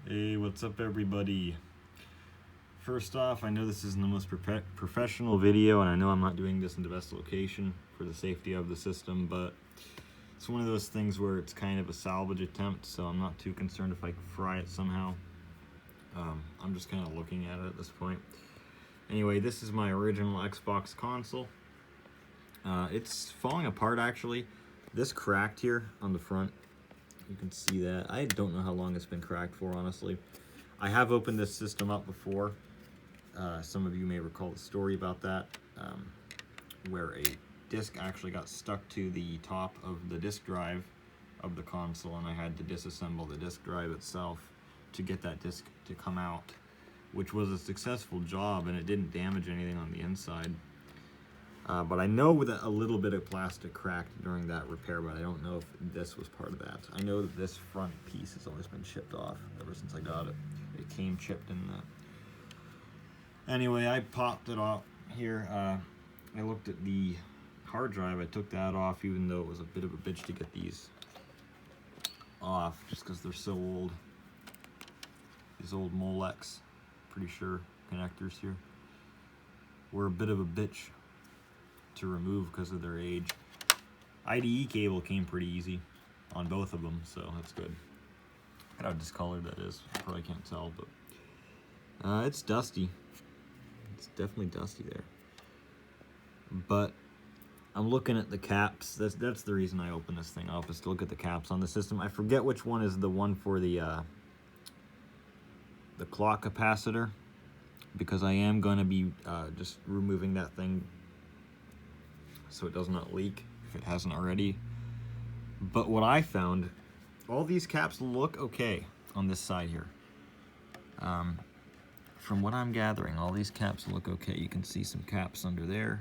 Hey, what's up, everybody? First off, I know this isn't the most professional video, and I know I'm not doing this in the best location for the safety of the system, but it's one of those things where it's kind of a salvage attempt, so I'm not too concerned if I can fry it somehow. I'm just kind of looking at it at this point. Anyway, this is my original Xbox console. It's falling apart, actually. This cracked here on the front. You can see that. I don't know how long it's been cracked for, honestly. I have opened this system up before. Some of you may recall the story about that, where a disc actually got stuck to the top of the disk drive of the console, and I had to disassemble the disk drive itself to get that disc to come out, which was a successful job, and it didn't damage anything on the inside. But I know that a little bit of plastic cracked during that repair, but I don't know if this was part of that. I know that this front piece has always been chipped off ever since I got it. It came chipped in that. Anyway, I popped it off here. I looked at the hard drive. I took that off, even though it was a bit of a bitch to get these off, just because they're so old. These old Molex, pretty sure, connectors here, were a bit of a bitch to remove because of their age. IDE cable came pretty easy on both of them, so that's good. Look how discolored that is. You probably can't tell, but it's dusty. It's definitely dusty there. But I'm looking at the caps. That's the reason I opened this thing up, is to look at the caps on the system. I forget which one is the one for the clock capacitor, because I am going to be just removing that thing so it does not leak if it hasn't already. But what I found, all these caps look okay on this side here. From what I'm gathering, all these caps look okay. You can see some caps under there.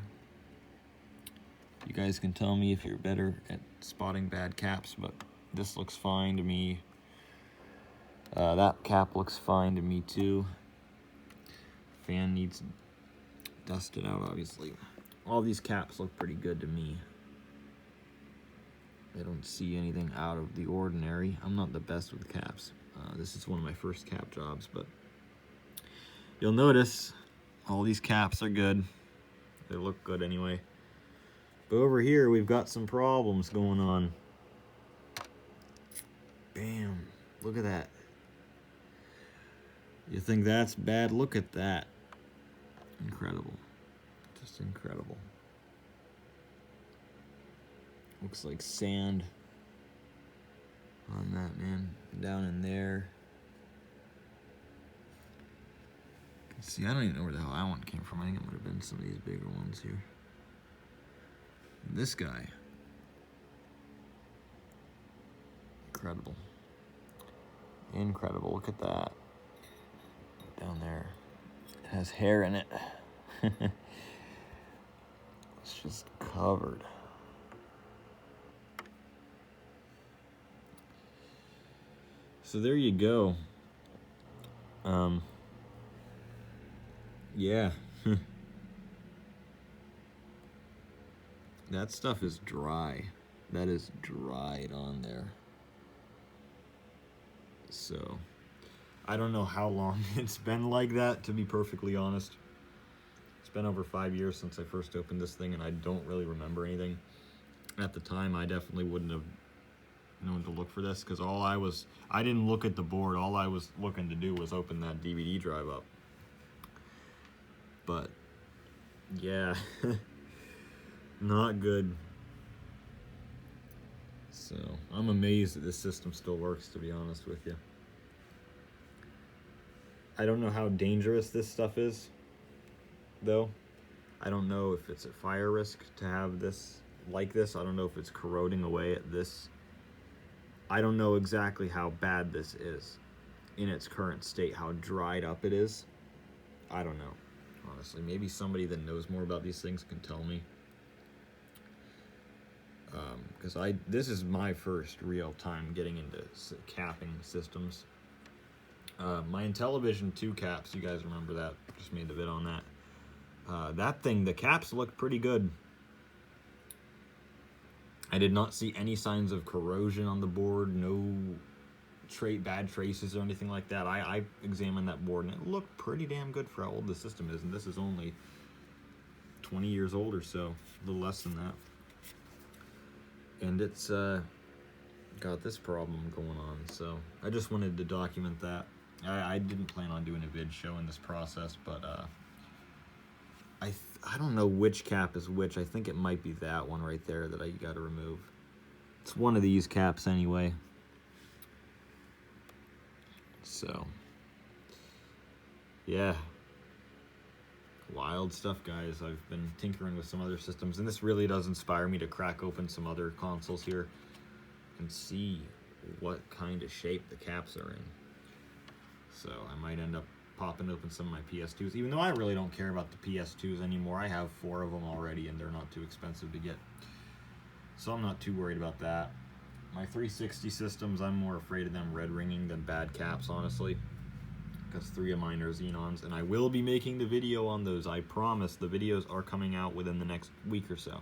You guys can tell me if you're better at spotting bad caps, but this looks fine to me. That cap looks fine to me too. Fan needs dusted out, obviously. All these caps look pretty good to me. I don't see anything out of the ordinary. I'm not the best with caps. This is one of my first cap jobs, but you'll notice all these caps are good. They look good anyway. But over here, we've got some problems going on. Bam. Look at that. You think that's bad? Look at that. Incredible. Just incredible. Looks like sand on that, man. Down in there. See, I don't even know where the hell that one came from. I think it might have been some of these bigger ones here. This guy. Incredible. Incredible. Look at that. Down there. It has hair in it. It's just covered. So there you go. Yeah. That stuff is dry. That is dried on there. So, I don't know how long it's been like that, to be perfectly honest. It's been over 5 years since I first opened this thing, and I don't really remember anything. At the time, I definitely wouldn't have known to look for this, because I didn't look at the board. All I was looking to do was open that DVD drive up. But, yeah, not good. So, I'm amazed that this system still works, to be honest with you. I don't know how dangerous this stuff is, though. I don't know if it's at fire risk to have this like this. I don't know if it's corroding away at this. I don't know exactly how bad this is in its current state, how dried up it is. I don't know, honestly. Maybe somebody that knows more about these things can tell me. Because this is my first real time getting into capping systems. My Intellivision 2 caps, you guys remember that? Just made the vid on that. That thing, the caps look pretty good. I did not see any signs of corrosion on the board. No bad traces or anything like that. I examined that board and it looked pretty damn good for how old the system is, and this is only 20 years old or so, a little less than that. And it's got this problem going on, so I just wanted to document that. I didn't plan on doing a vid showing this process, but I don't know which cap is which. I think it might be that one right there that I got to remove. It's one of these caps anyway. So, yeah. Wild stuff, guys. I've been tinkering with some other systems, and this really does inspire me to crack open some other consoles here and see what kind of shape the caps are in. So I might end up popping open some of my PS2s, even though I really don't care about the PS2s anymore. I have 4 of them already, and they're not too expensive to get, so I'm not too worried about that. My 360 systems, I'm more afraid of them red ringing than bad caps, honestly, because 3 of mine are Xenons, and I will be making the video on those. I promise. The videos are coming out within the next week or so,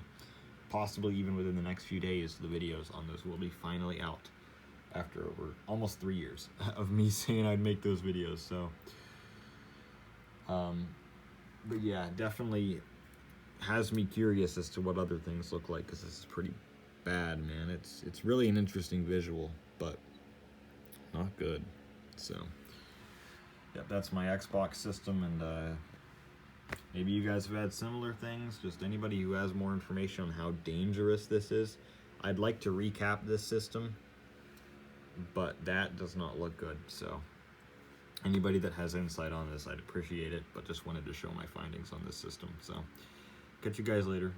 possibly even within the next few days. The videos on those will be finally out after over almost 3 years of me saying I'd make those videos. So but yeah, definitely has me curious as to what other things look like, because this is pretty bad, man. It's really an interesting visual, but not good. So yeah, that's my Xbox system, and maybe you guys have had similar things. Just anybody who has more information on how dangerous this is. I'd like to recap this system, but that does not look good. So anybody that has insight on this, I'd appreciate it, but just wanted to show my findings on this system. So catch you guys later.